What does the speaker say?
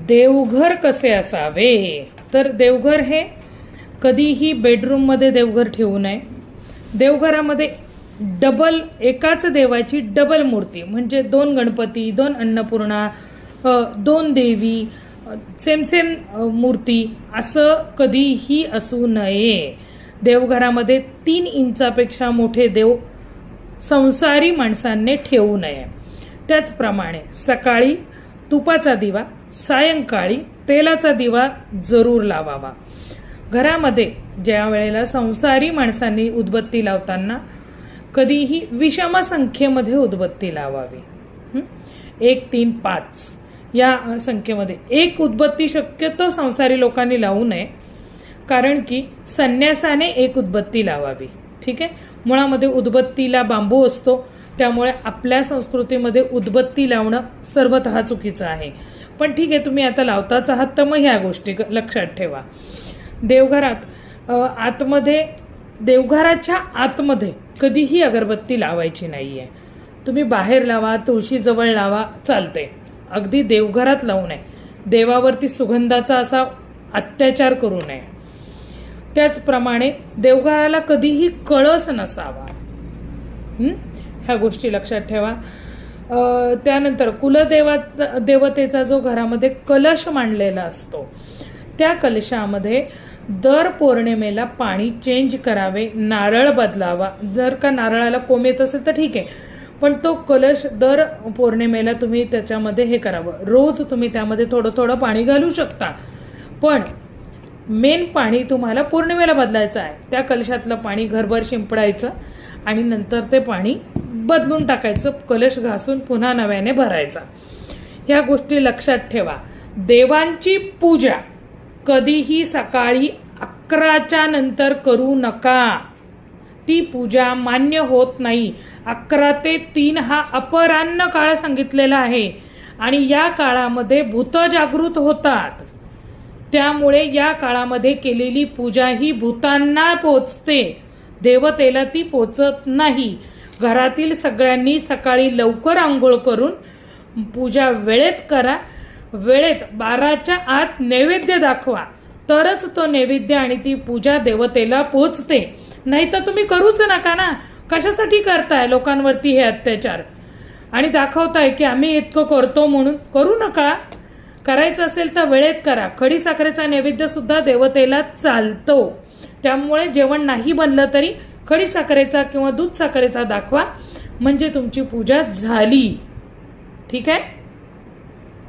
देवघर कसे असावे? तर देवघर हे कधीही बेडरूम मध्ये देवघर ठेवू नये. देवघरामध्ये डबल एकाच देवाची डबल मूर्ती म्हणजे 2 गणपती, 2 अन्नपूर्णा, 2 देवी, सेम सेम मूर्ती असं कधीही असू नये. देवघरामध्ये 3 इंचापेक्षा मोठे देव संसारी माणसांनी ठेवू नये. त्याचप्रमाणे सकाळी तुपाचा दिवा, सायंकाळी तेलाचा दिवा जरूर लावावा. घरामध्ये ज्या वेळेला संसारी माणसांनी उदबत्ती लावताना कधीही विषम संख्येमध्ये उदबत्ती लावावी. 1, 3, 5 या संख्येमध्ये एक उदबत्ती शक्यतो संसारी लोकांनी लावू नये, कारण की संन्यासाने एक उदबत्ती लावावी. ठीक आहे. मुळामध्ये उदबत्तीला बांबू असतो, त्यामुळे आपल्या संस्कृतीमध्ये उदबत्ती लावणं सर्वतः चुकीचं आहे. पण ठीक आहे, तुम्ही आता लावताच आहात तर मग ह्या गोष्टी लक्षात ठेवा. देवघरात आतमध्ये देवघराच्या आतमध्ये कधीही अगरबत्ती लावायची नाहीये. तुम्ही बाहेर लावा, तुळशीजवळ लावा, चालते. अगदी देवघरात लावू नये. देवावरती सुगंधाचा असा अत्याचार करू नये. त्याचप्रमाणे देवघराला कधीही कळस नसावा. ह्या गोष्टी लक्षात ठेवा. त्यानंतर देवतेचा जो घरामध्ये कलश मांडलेला असतो, त्या कलशामध्ये दर पौर्णिमेला पाणी चेंज करावे, नारळ बदलावा. जर का नारळाला कोंब येत असेल तर ठीक आहे, पण तो कलश दर पौर्णिमेला तुम्ही त्याच्यामध्ये हे करावं. रोज तुम्ही त्यामध्ये थोडं थोडं पाणी घालू शकता, पण मेन पाणी तुम्हाला पौर्णिमेला बदलायचं आहे. त्या कलशातलं पाणी घरभर शिंपडायचं आणि नंतर ते पाणी बदलून टाकायचं, कलश घासून पुन्हा नव्याने भरायचा. ह्या गोष्टी लक्षात ठेवा. देवांची पूजा कधीही सकाळी 11च्या नंतर करू नका. ती पूजा मान्य होत नाही. 11 ते 3 हा अपराह्न काळ सांगितलेला आहे आणि या काळामध्ये भूत जागृत होतात. त्यामुळे या काळामध्ये केलेली पूजा ही भूतांना पोचते, देवतेला ती पोचत नाही. घरातील सगळ्यांनी सकाळी लवकर आंघोळ करून पूजा वेळेत करा. वेळेत 12च्या आत नैवेद्य दाखवा, तरच तो नैवेद्य आणि ती पूजा देवतेला पोचते. नाही तर तुम्ही करूच नका ना. कशासाठी करताय लोकांवरती हे अत्याचार आणि दाखवताय की आम्ही इतकं करतो म्हणून? करू नका. करायचं असेल तर वेळेत करा. खडी साखरेचा नैवेद्य सुद्धा देवतेला चालतो. त्यामुळे जेवण नाही बनलं तरी खडी साखरेचा किंवा दूध साखरेचा दाखवा, म्हणजे तुमची पूजा झाली. ठीक आहे.